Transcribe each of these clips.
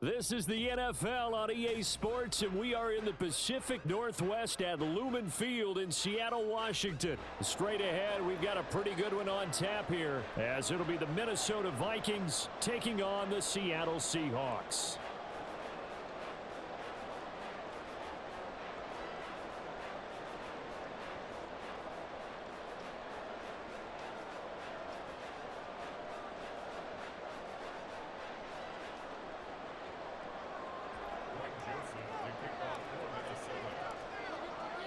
This is the NFL on EA Sports, and we are in the Pacific Northwest at Lumen Field in Seattle, Washington. Straight ahead, we've got a pretty good one on tap here, as it'll be the Minnesota Vikings taking on the Seattle Seahawks.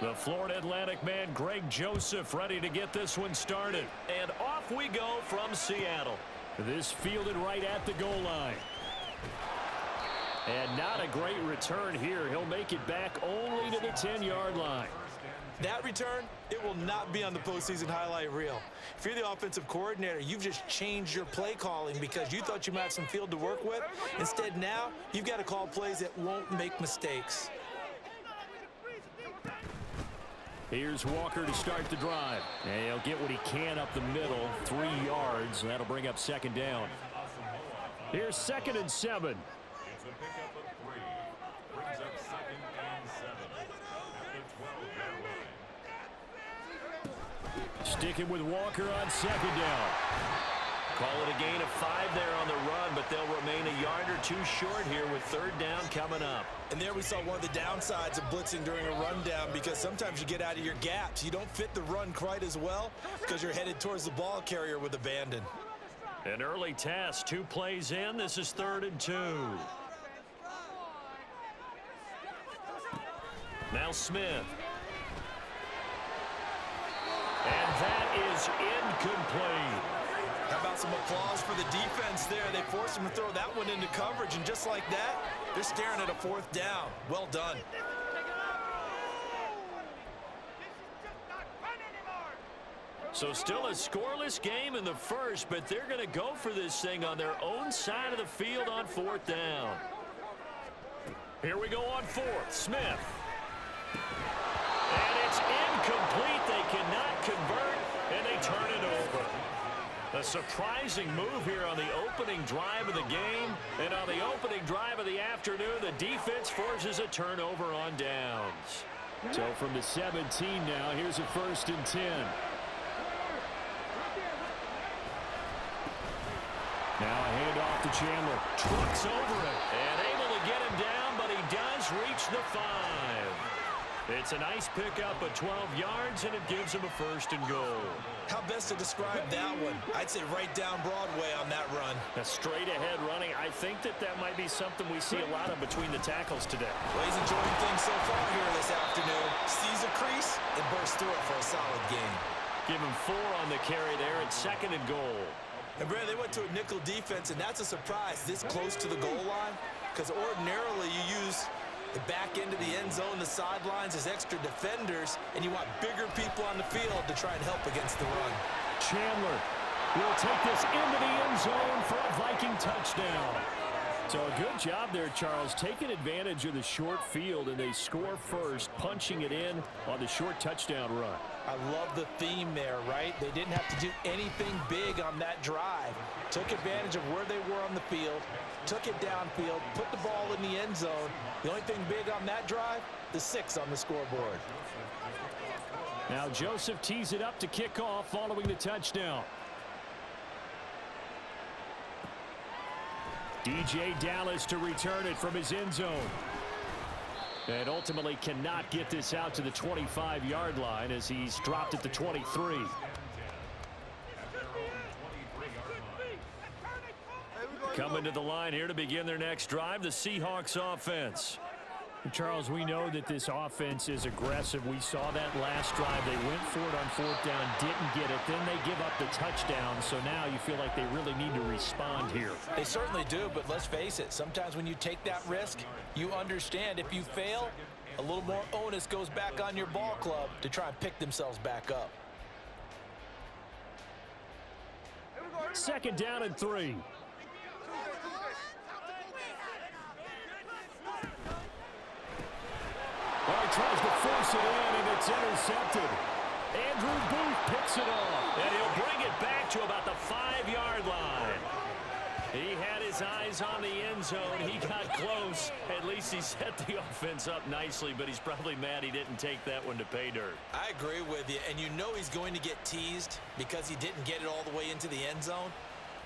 The Florida Atlantic man, Greg Joseph, ready to get this one started. And off we go from Seattle. This fielded right at the goal line. And not a great return here. He'll make it back only to the 10-yard line. That return, it will not be on the postseason highlight reel. If you're the offensive coordinator, you've just changed your play calling because you thought you might have some field to work with. Instead, now, you've got to call plays that won't make mistakes. Here's Walker to start the drive. And he'll get what he can up the middle, 3 yards. That'll bring up second down. Here's 2nd and 7. It's a pickup of 3. Brings up 2nd and 7 at the 12-yard line. Sticking with Walker on 2nd down. Call it a gain of 5 there on the run, but they'll remain a yard or two short here with 3rd down coming up. And there we saw one of the downsides of blitzing during a rundown, because sometimes you get out of your gaps. You don't fit the run quite as well because you're headed towards the ball carrier with abandon. An early test, 2 plays in. This is 3rd and 2. Now Smith. And that is incomplete. How about some applause for the defense there? They forced him to throw that one into coverage, and just like that, they're staring at a 4th down. Well done. So still a scoreless game in the first, but they're going to go for this thing on their own side of the field on 4th down. Here we go on 4th. Smith. And it's incomplete. They cannot convert, and they turn it over. A surprising move here on the opening drive of the game. And on the opening drive of the afternoon, the defense forces a turnover on downs. So from the 17 now, here's a 1st and 10. Now a handoff to Chandler. Trucks over it. And able to get him down, but he does reach the 5. It's a nice pickup of 12 yards, and it gives him a 1st and goal. How best to describe that one? I'd say right down Broadway on that run. A straight-ahead running. I think that might be something we see a lot of between the tackles today. Well, he's enjoying things so far here this afternoon. Sees a crease and bursts through it for a solid gain. Give him 4 on the carry there at 2nd and goal. And, Brad, they went to a nickel defense, and that's a surprise this close to the goal line, because ordinarily you use the back end of the end zone, the sidelines as extra defenders, and you want bigger people on the field to try and help against the run. Chandler will take this into the end zone for a Viking touchdown. So a good job there, Charles, taking advantage of the short field, and they score first, punching it in on the short touchdown run. I love the theme there, right? They didn't have to do anything big on that drive. Took advantage of where they were on the field, took it downfield, put the ball in the end zone. The only thing big on that drive, the 6 on the scoreboard. Now Joseph tees it up to kick off following the touchdown. DJ Dallas to return it from his end zone. And ultimately cannot get this out to the 25-yard line as he's dropped at the 23. Coming to the line here to begin their next drive, the Seahawks offense. Charles, we know that this offense is aggressive. We saw that last drive. They went for it on 4th down, didn't get it. Then they give up the touchdown. So now you feel like they really need to respond here. They certainly do, but let's face it. Sometimes when you take that risk, you understand if you fail, a little more onus goes back on your ball club to try and pick themselves back up. 2nd down and 3. Well, he tries to force it in, and it's intercepted. Andrew Booth picks it off, and he'll bring it back to about the 5-yard line. He had his eyes on the end zone. He got close. At least he set the offense up nicely, but he's probably mad he didn't take that one to pay dirt. I agree with you, and you know he's going to get teased because he didn't get it all the way into the end zone.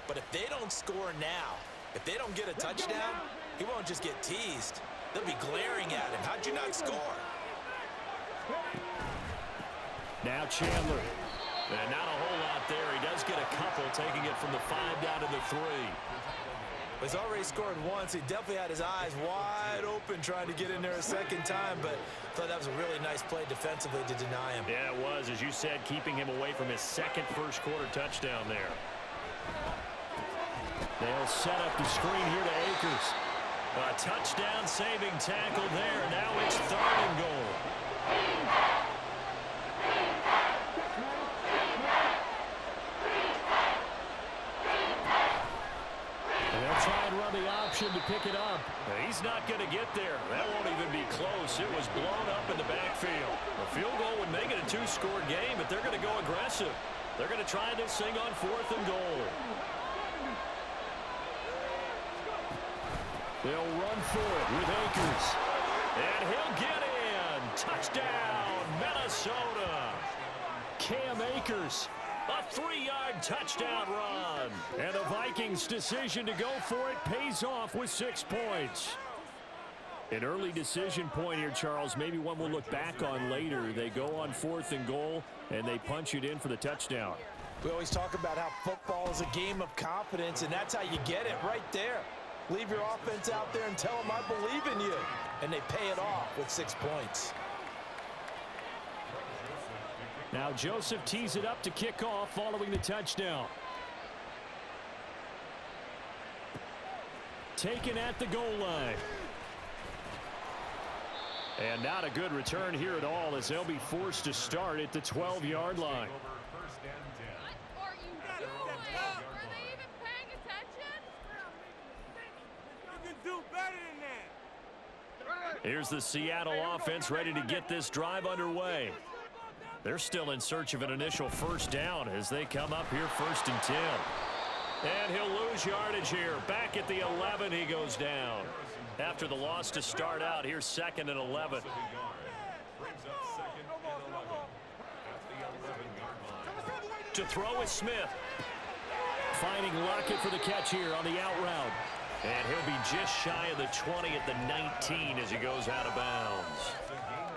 But if they don't score now, if they don't get a touchdown, he won't just get teased. They'll be glaring at him. How'd you not score? Now Chandler. And not a whole lot there. He does get a couple, taking it from the 5 down to the 3. He's already scored once. He definitely had his eyes wide open trying to get in there a second time, but I thought that was a really nice play defensively to deny him. Yeah, it was, as you said, keeping him away from his second first-quarter touchdown there. They'll set up the screen here to Akers. A touchdown-saving tackle there. Now it's 3rd and goal. They'll try and run the option to pick it up. He's not going to get there. That won't even be close. It was blown up in the backfield. A field goal would make it a 2-score game, but they're going to go aggressive. They're going to try this thing on 4th and goal. They'll run for it with Akers. And he'll get in. Touchdown, Minnesota. Cam Akers, a 3-yard touchdown run. And the Vikings' decision to go for it pays off with 6 points. An early decision point here, Charles. Maybe one we'll look back on later. They go on 4th and goal, and they punch it in for the touchdown. We always talk about how football is a game of confidence, and that's how you get it right there. Leave your offense out there and tell them I believe in you. And they pay it off with 6 points. Now Joseph tees it up to kick off following the touchdown. Taken at the goal line. And not a good return here at all as they'll be forced to start at the 12-yard line. Here's the Seattle offense ready to get this drive underway. They're still in search of an initial 1st down as they come up here 1st and 10. And he'll lose yardage here. Back at the 11, he goes down. After the loss to start out, here's 2nd and 11. To throw is Smith. Finding Lockett for the catch here on the out route. And he'll be just shy of the 20 at the 19 as he goes out of bounds.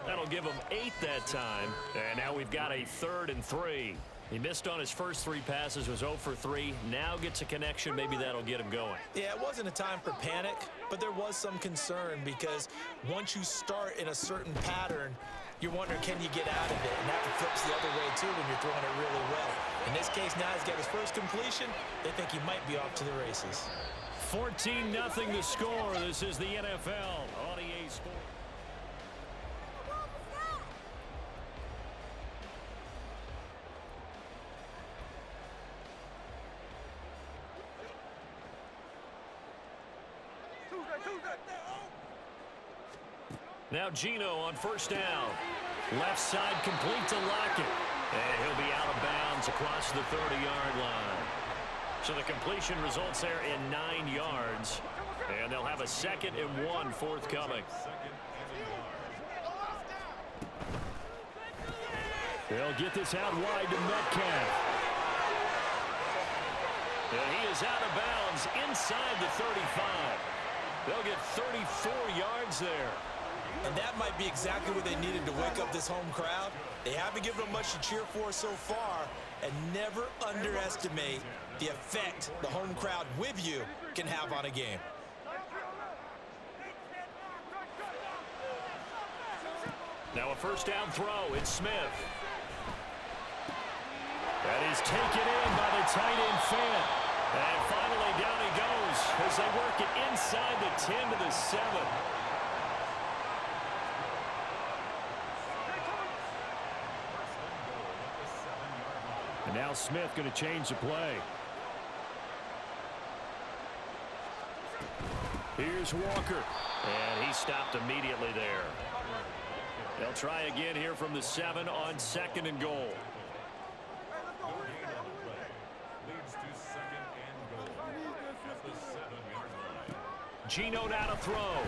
That'll give him 8 that time. And now we've got a 3rd and 3. He missed on his first 3 passes, was 0 for 3. Now gets a connection. Maybe that'll get him going. Yeah, it wasn't a time for panic, but there was some concern because once you start in a certain pattern, you're wondering, can you get out of it? And that flips the other way, too, when you're throwing it really well. In this case, now he's got his first completion. They think he might be off to the races. 14-0 the score. This is the NFL on EA Sports. Now Gino on first down. Left side complete to Lockett. And he'll be out of bounds across the 30-yard line. So the completion results there in 9 yards. And they'll have a 2nd and 1 forthcoming. They'll get this out wide to Metcalf. And he is out of bounds inside the 35. They'll get 34 yards there. And that might be exactly what they needed to wake up this home crowd. They haven't given them much to cheer for so far. And never underestimate the effect the home crowd with you can have on a game. Now a first down throw. It's Smith. That is taken in by the tight end Fant. And finally down he goes as they work it inside the 10 to the 7. And now Smith going to change the play. Here's Walker. And he stopped immediately there. They'll try again here from the 7 on 2nd and goal. Leads to 2nd and goal at the 7-yard line. Gino now to throw.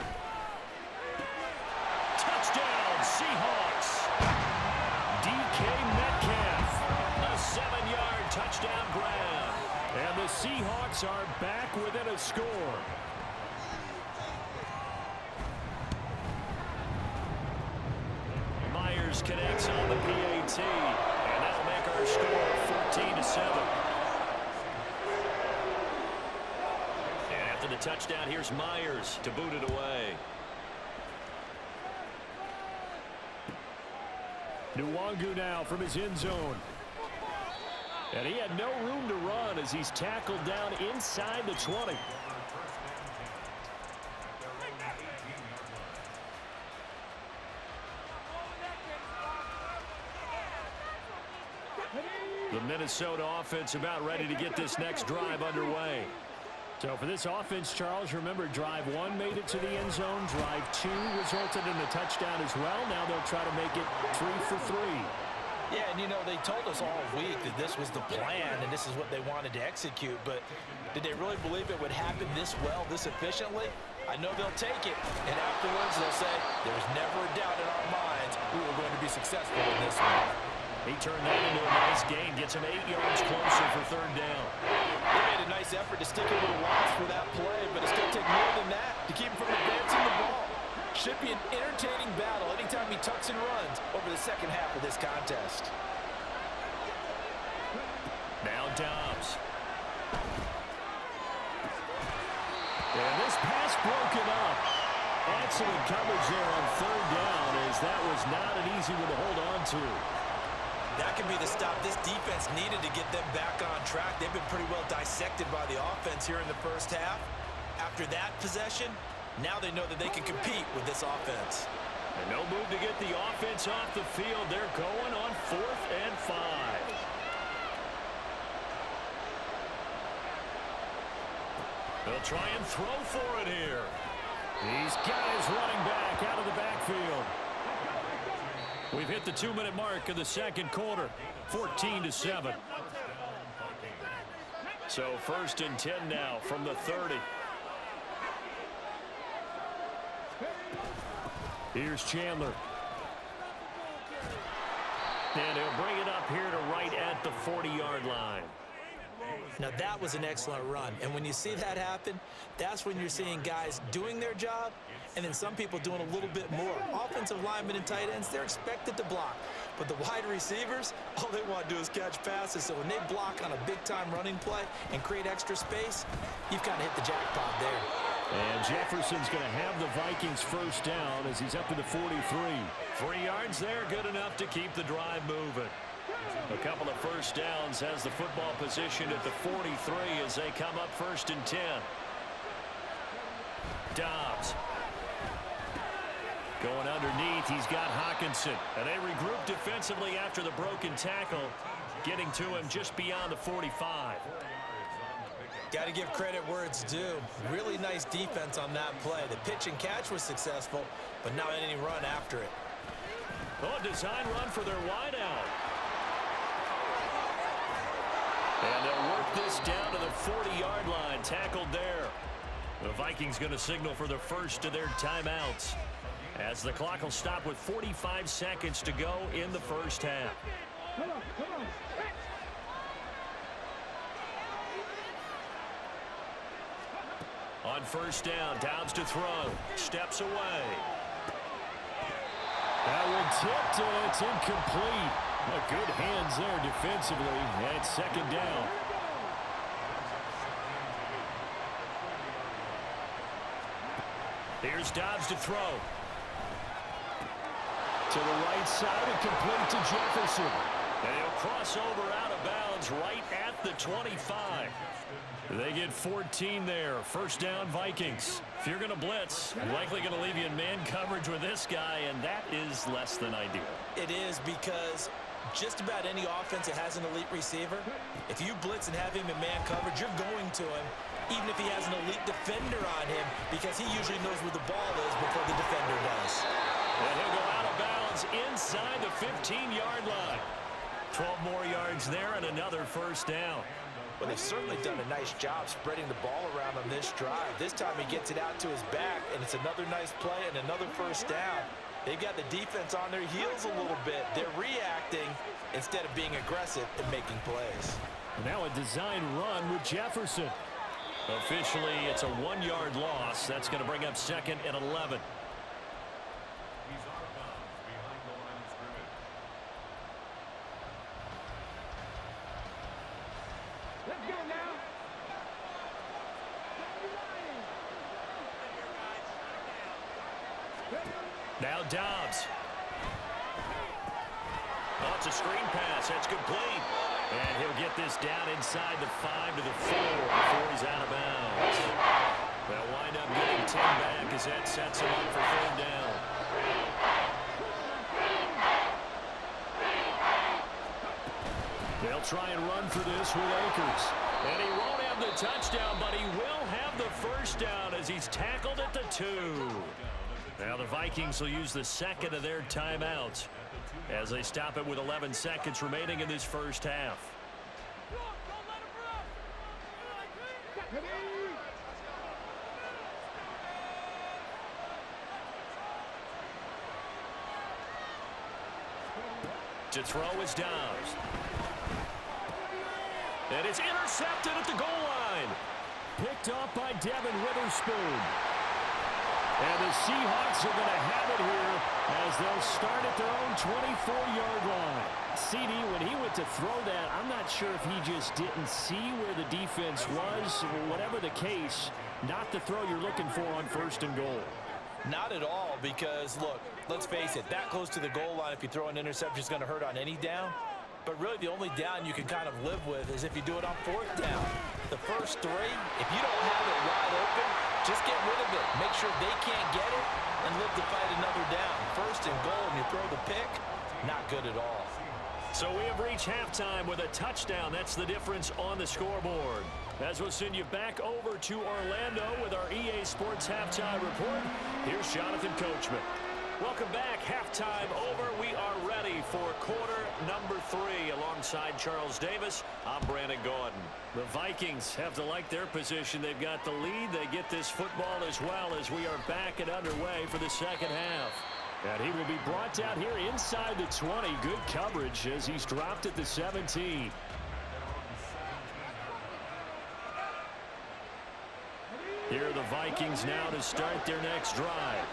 Touchdown, Seahawks. DK Metcalf. A 7-yard touchdown grab. And the Seahawks are back within a score. Myers connects on the PAT. And that'll make our score 14 to 7. And after the touchdown, here's Myers to boot it away. Nwangu now from his end zone. And he had no room to run as he's tackled down inside the 20. The Minnesota offense about ready to get this next drive underway. So for this offense, Charles, remember drive 1 made it to the end zone. Drive 2 resulted in a touchdown as well. Now they'll try to make it 3 for 3. Yeah, and you know, they told us all week that this was the plan and this is what they wanted to execute, but did they really believe it would happen this well, this efficiently? I know they'll take it, and afterwards they'll say, there was never a doubt in our minds we were going to be successful in this one. He turned that into a nice gain, gets him 8 yards closer for 3rd down. They made a nice effort to stick him with a loss for that play, but it's going to take more than that to keep him from advancing the ball. Should be an entertaining battle anytime he tucks and runs over the second half of this contest. Now Dobbs. And this pass broken up. Excellent coverage there on 3rd down, as that was not an easy one to hold on to. That could be the stop this defense needed to get them back on track. They've been pretty well dissected by the offense here in the first half. After that possession, now they know that they can compete with this offense. And no move to get the offense off the field. They're going on 4th and 5. They'll try and throw for it here. He's got his running back out of the backfield. We've hit the 2-minute mark of the 2nd quarter. 14 to 7. So 1st and 10 now from the 30. Here's Chandler. And he'll bring it up here to right at the 40-yard line. Now that was an excellent run, and when you see that happen, that's when you're seeing guys doing their job and then some people doing a little bit more. Offensive linemen and tight ends, they're expected to block, but the wide receivers, all they want to do is catch passes. So when they block on a big-time running play and create extra space, you've kind of hit the jackpot there. And Jefferson's going to have the Vikings first down as he's up to the 43. 3 yards there, good enough to keep the drive moving. A couple of first downs has the football position at the 43 as they come up 1st and 10. Dobbs. Going underneath, he's got Hockenson. And they regroup defensively after the broken tackle, getting to him just beyond the 45. Got to give credit where it's due. Really nice defense on that play. The pitch and catch was successful, but not any run after it. Oh, design run for their wideout. And they'll work this down to the 40-yard line. Tackled there. The Vikings going to signal for the first of their timeouts, as the clock will stop with 45 seconds to go in the first half. Come on. On first down, Downs to throw. Steps away. That one tipped, and it's incomplete. Good hands there defensively. That's second down. Here's Dobbs to throw. To the right side and complete to Jefferson. And he'll cross over out of bounds right at the 25. They get 14 there. First down, Vikings. If you're going to blitz, likely going to leave you in man coverage with this guy, and that is less than ideal. It is, because just about any offense that has an elite receiver, if you blitz and have him in man coverage, you're going to him, even if he has an elite defender on him, because he usually knows where the ball is before the defender does. And he'll go out of bounds inside the 15-yard line. 12 more yards there and another first down. Well, they've certainly done a nice job spreading the ball around on this drive. This time he gets it out to his back, and it's another nice play and another first down. They've got the defense on their heels a little bit. They're reacting instead of being aggressive and making plays. Now a design run with Jefferson. Officially, it's a 1-yard loss. That's going to bring up second and 11. He's out of bounds behind the line of scrimmage. Let's go now. Now Dobbs. Oh, it's a screen pass. That's complete. And he'll get this down inside the 5 to the 4 before he's out of bounds. They'll wind up getting 10 back as that sets him up for third down. They'll try and run for this with Akers. And he won't have the touchdown, but he will have the first down as he's tackled at the 2. Now the Vikings will use the second of their timeouts as they stop it with 11 seconds remaining in this first half. To throw is Dobbs. And it's intercepted at the goal line. Picked off by Devin Witherspoon. And the Seahawks are going to have it here as they'll start at their own 24-yard line. CD, when he went to throw that, I'm not sure if he just didn't see where the defense was. Whatever the case, not the throw you're looking for on first and goal. Not at all, because, look, let's face it, that close to the goal line, if you throw an interception, is going to hurt on any down. But really, the only down you can kind of live with is if you do it on fourth down. The first 3, if you don't have it wide open, just get rid of it. Make sure they can't get it and live to fight another down. First and goal, and you throw the pick, not good at all. So we have reached halftime with a touchdown. That's the difference on the scoreboard. As we'll send you back over to Orlando with our EA Sports Halftime Report, here's Jonathan Coachman. Welcome back. Halftime over. We are ready for quarter number 3 alongside Charles Davis. I'm Brandon Gordon. The Vikings have to like their position. They've got the lead. They get this football as well as we are back and underway for the second half. And he will be brought down here inside the 20. Good coverage as he's dropped at the 17. Here are the Vikings now to start their next drive.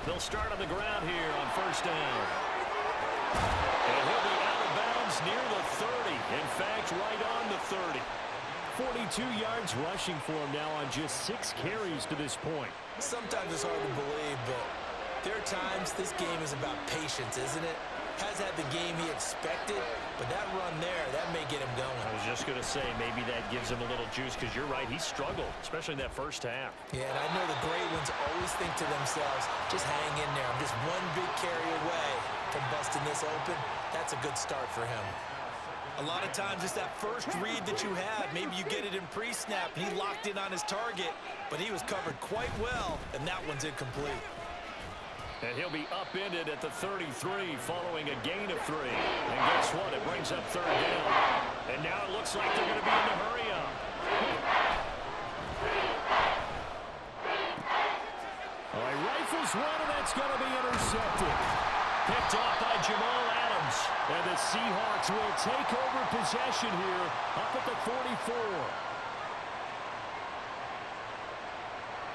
They'll start on the ground here on first down. And he'll be out of bounds near the 30. In fact, right on the 30. 42 yards rushing for him now on just 6 carries to this point. Sometimes it's hard to believe, but there are times this game is about patience, isn't it? Has had the game he expected, but that run there, that may get him going. I was just going to say, maybe that gives him a little juice, because you're right, he struggled, especially in that first half. Yeah, and I know the great ones always think to themselves, just hang in there. I'm just one big carry away from busting this open. That's a good start for him. A lot of times it's that first read that you have. Maybe you get it in pre-snap, and he locked in on his target, but he was covered quite well, and that one's incomplete. And he'll be upended at the 33 following a gain of 3. And guess what? It brings up third down. And now it looks like they're going to be in the hurry up. All right, rifles one, and that's going to be intercepted. Picked off by Jamal Adams. And the Seahawks will take over possession here up at the 44.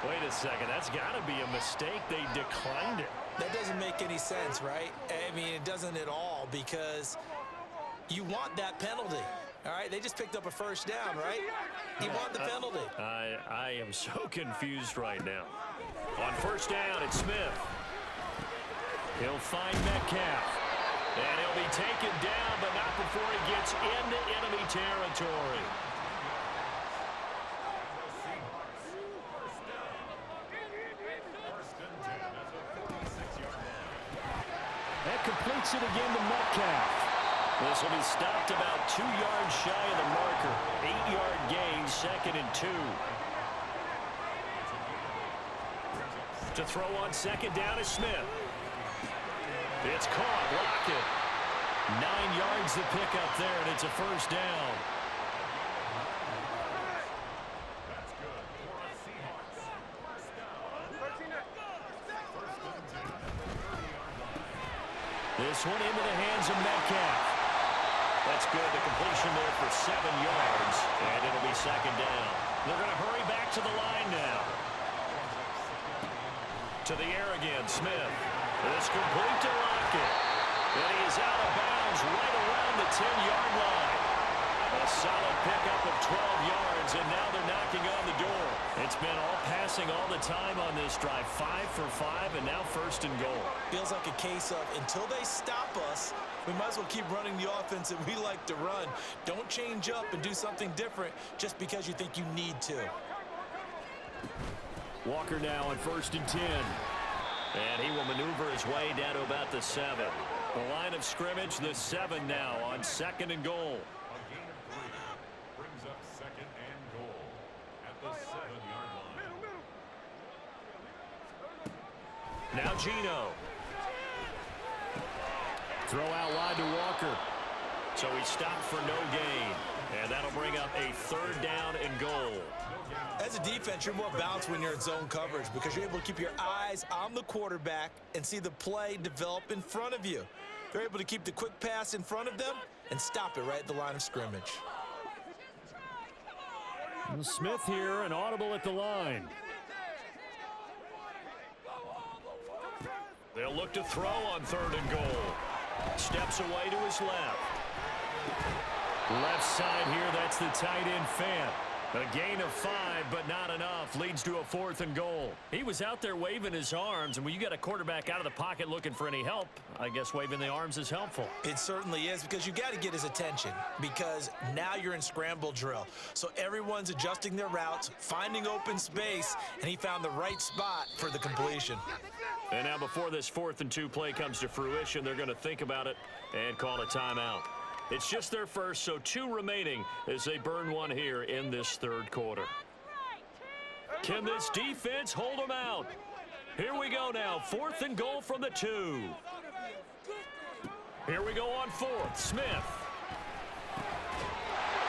Wait a second, that's got to be a mistake. They declined it. That doesn't make any sense, right? I mean, it doesn't at all, because you want that penalty. All right, they just picked up a first down, right? You want the penalty. I am so confused right now. On first down, it's Smith. He'll find Metcalf. And he'll be taken down, but not before he gets into enemy territory. That completes it again to Metcalf. This will be stopped about 2 yards shy of the marker. 8-yard gain, 2nd and 2. To throw on second down is Smith. It's caught, Lockett. 9 yards to pick up there, and it's a first down. This one into the hands of Metcalf. That's good. The completion there for 7 yards, and it'll be second down. They're going to hurry back to the line now. To the air again, Smith. It's complete to Lockett. And he is out of bounds right around the 10-yard line. A solid pickup of 12 yards, and now they're knocking on the door. It's been all passing all the time on this drive. 5 for 5, and now first and goal. Feels like a case of, until they stop us, we might as well keep running the offense that we like to run. Don't change up and do something different just because you think you need to. Walker now on first and 10. And he will maneuver his way down to about the 7. The line of scrimmage, the 7 now on second and goal. A gain of 3 brings up second and goal at the 7-yard line. Now Geno. Throw out wide to Walker. So he stopped for no gain. And that'll bring up a third down and goal. As a defense, you're more balanced when you're in zone coverage because you're able to keep your eyes on the quarterback and see the play develop in front of you. They're able to keep the quick pass in front of them and stop it right at the line of scrimmage. And Smith here, an audible at the line. They'll look to throw on third and goal. Steps away to his left. Left side here, that's the tight end Fant. A gain of 5, but not enough. Leads to a 4th and goal. He was out there waving his arms, and when you got a quarterback out of the pocket looking for any help, I guess waving the arms is helpful. It certainly is, because you got to get his attention, because now you're in scramble drill. So everyone's adjusting their routes, finding open space, and he found the right spot for the completion. And now before this 4th and 2 play comes to fruition, they're going to think about it and call a timeout. It's just their first, so 2 remaining as they burn one here in this third quarter. Can this defense hold them out? Here we go now, 4th and goal from the 2. Here we go on 4th, Smith.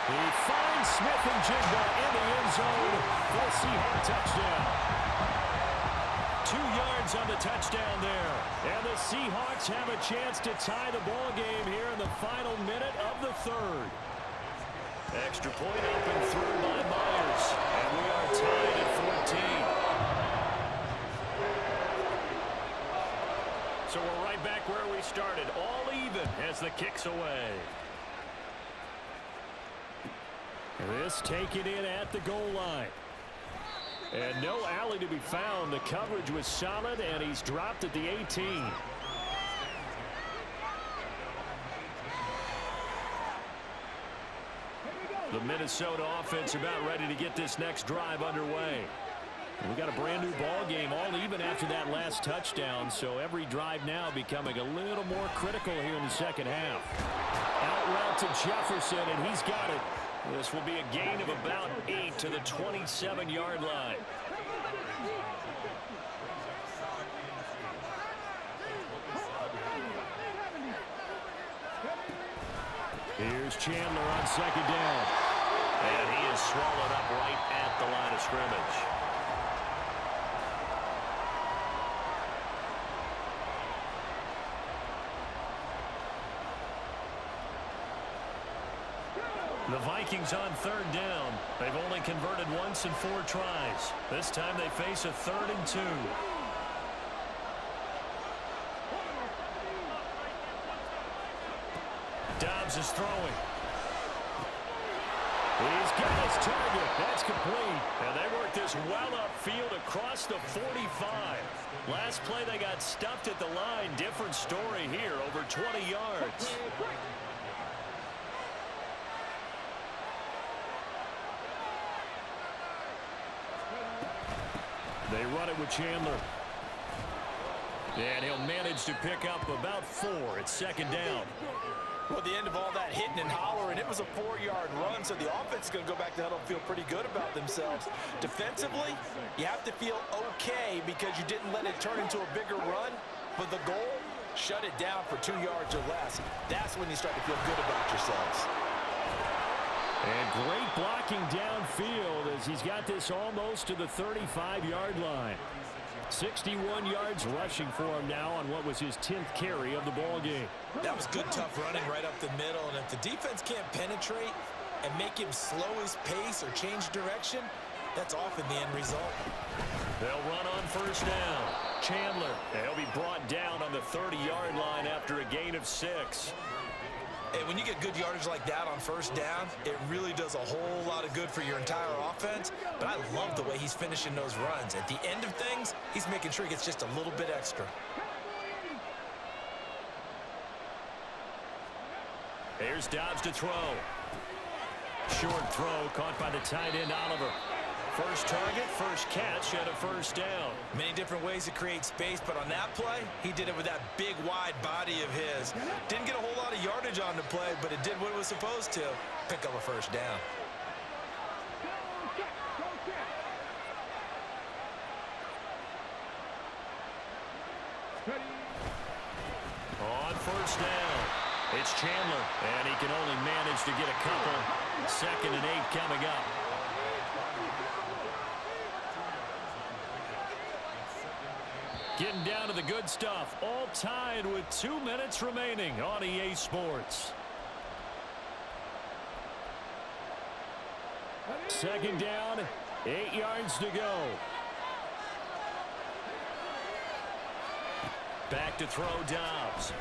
He finds Smith and Jigba in the end zone for a Seahawks touchdown. 2 yards on the touchdown there. And the Seahawks have a chance to tie the ball game here in the final minute of the third. Extra point up and through by Myers. And we are tied at 14. So we're right back where we started. All even as the kick's away. This taken in at the goal line. And no alley to be found. The coverage was solid, and he's dropped at the 18. The Minnesota offense about ready to get this next drive underway. We got a brand new ball game, all even after that last touchdown, so every drive now becoming a little more critical here in the second half. Out route to Jefferson, and he's got it. This will be a gain of about 8 to the 27-yard line. Here's Chandler on second down. And he is swallowed up right at the line of scrimmage. The Vikings on third down. They've only converted once in 4 tries. This time they face a 3rd and 2. Dobbs is throwing. He's got his target. That's complete. And they worked this well upfield across the 45. Last play they got stuffed at the line. Different story here, over 20 yards. They run it with Chandler. And he'll manage to pick up about 4 at second down. Well, at the end of all that hitting and hollering, it was a 4-yard run, so the offense is going to go back to huddle and feel pretty good about themselves. Defensively, you have to feel okay because you didn't let it turn into a bigger run, but the goal, shut it down for 2 yards or less. That's when you start to feel good about yourselves. And great blocking downfield as he's got this almost to the 35-yard line. 61 yards rushing for him now on what was his 10th carry of the ball game. That was good, tough running right up the middle, and if the defense can't penetrate and make him slow his pace or change direction, that's often the end result. They'll run on first down. Chandler, and he'll be brought down on the 30-yard line after a gain of 6. And when you get good yardage like that on first down, it really does a whole lot of good for your entire offense. But I love the way he's finishing those runs. At the end of things, he's making sure he gets just a little bit extra. Here's Dobbs to throw. Short throw caught by the tight end Oliver. First target, first catch, and a first down. Many different ways to create space, but on that play, he did it with that big, wide body of his. Didn't get a whole lot of yardage on the play, but it did what it was supposed to. Pick up a first down. On first down, it's Chandler, and he can only manage to get a couple. 2nd and 8 coming up. Getting down to the good stuff, all tied with 2 minutes remaining on EA Sports. 2nd down, 8 yards to go. Back to throw Dobbs.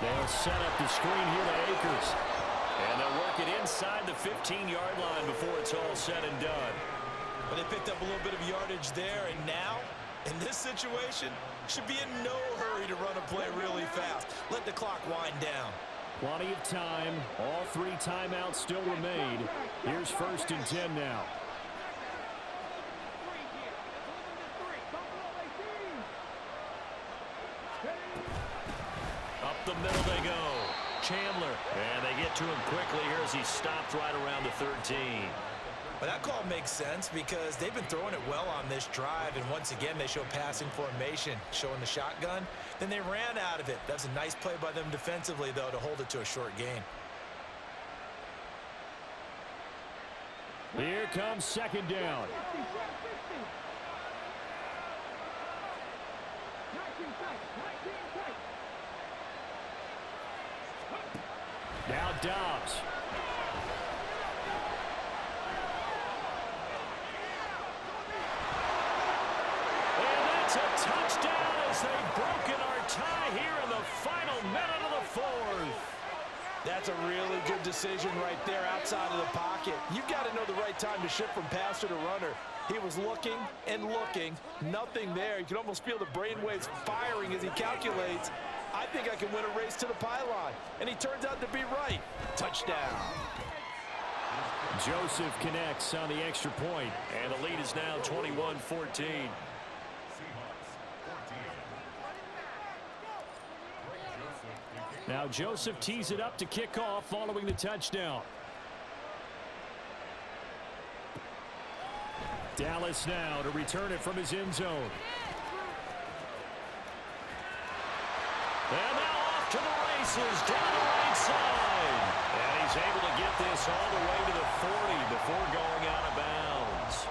They'll set up the screen here to Akers. And they'll work it inside the 15-yard line before it's all said and done. But they picked up a little bit of yardage there, and now, in this situation, should be in no hurry to run a play really fast. Let the clock wind down. Plenty of time. All 3 timeouts still remain. Here's 1st and 10 now. Up the middle they go. Chandler. And they get to him quickly here as he stopped right around the 13. But that call makes sense because they've been throwing it well on this drive, and once again they show passing formation, showing the shotgun. Then they ran out of it. That's a nice play by them defensively, though, to hold it to a short gain. Here comes 2nd down. Now Dobbs. It's a touchdown as they've broken our tie here in the final minute of the 4th. That's a really good decision right there outside of the pocket. You've got to know the right time to shift from passer to runner. He was looking and looking, nothing there. You can almost feel the brainwaves firing as he calculates, I think I can win a race to the pylon. And he turns out to be right. Touchdown. Joseph connects on the extra point. And the lead is now 21-14. Now Joseph tees it up to kick off following the touchdown. Dallas now to return it from his end zone. And now off to the races, down the right side. And he's able to get this all the way to the 40 before going out of bounds.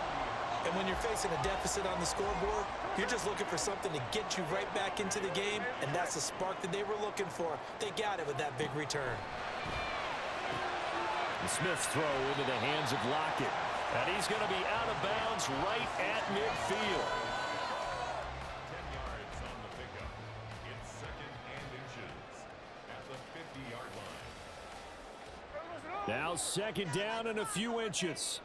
And when you're facing a deficit on the scoreboard, you're just looking for something to get you right back into the game, and that's the spark that they were looking for. They got it with that big return. And Smith's throw into the hands of Lockett. And he's going to be out of bounds right at midfield. 10 yards on the pickup. It's second and inches at the 50-yard line. Now second down and a few inches.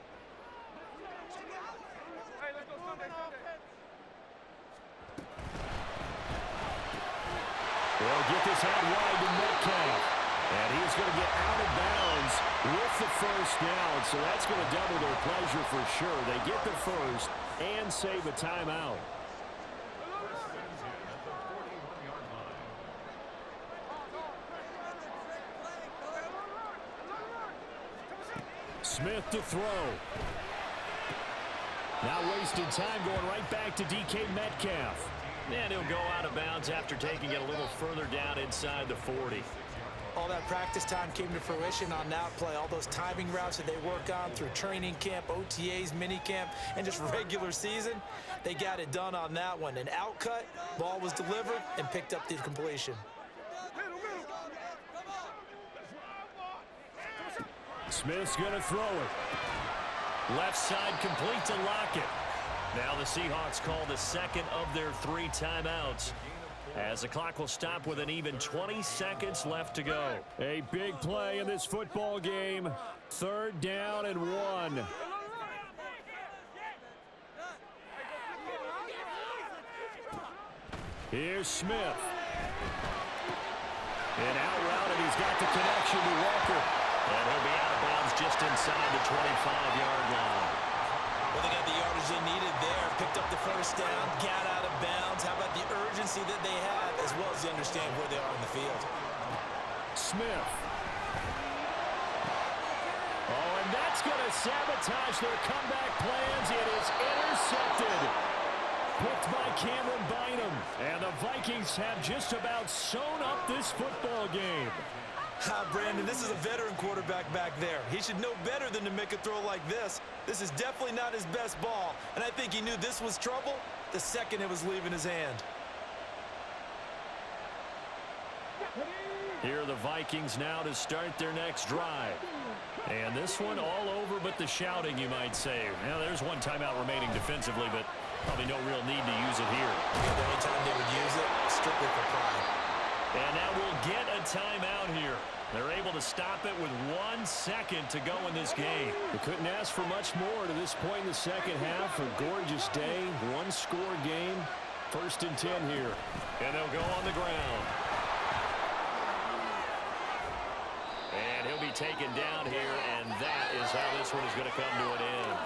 They'll get this out wide to Metcalf. And he's going to get out of bounds with the first down. So that's going to double their pleasure for sure. They get the first and save a timeout. First and 10 at the 41-yard line. Smith to throw. Now wasting time going right back to DK Metcalf. And he'll go out of bounds after taking it a little further down inside the 40. All that practice time came to fruition on that play. All those timing routes that they work on through training camp, OTAs, minicamp, and just regular season, they got it done on that one. An outcut, ball was delivered, and picked up the completion. Smith's going to throw it. Left side complete to Lockett. Now the Seahawks call the second of their 3 timeouts, as the clock will stop with an even 20 seconds left to go. A big play in this football game. 3rd down and 1. Here's Smith. And out route, and he's got the connection to Walker. And he'll be out of bounds just inside the 25-yard line. Well, they got the yardage they needed there, picked up the first down, got out of bounds. How about the urgency that they have, as well as they understand where they are in the field. Smith. Oh, and that's going to sabotage their comeback plans. It is intercepted. Picked by Cameron Bynum. And the Vikings have just about sewn up this football game. Brandon, this is a veteran quarterback back there. He should know better than to make a throw like this. This is definitely not his best ball, and I think he knew this was trouble the second it was leaving his hand. Here are the Vikings now to start their next drive. And this one all over but the shouting, you might say. Now, there's one timeout remaining defensively, but probably no real need to use it here. The only time they would use it, strictly for pride. And now we'll get a timeout here. They're able to stop it with 1 second to go in this game. They couldn't ask for much more to this point in the second half. A gorgeous day, 1-score game. 1st and 10 here. And they'll go on the ground. And he'll be taken down here, and that is how this one is going to come to an end.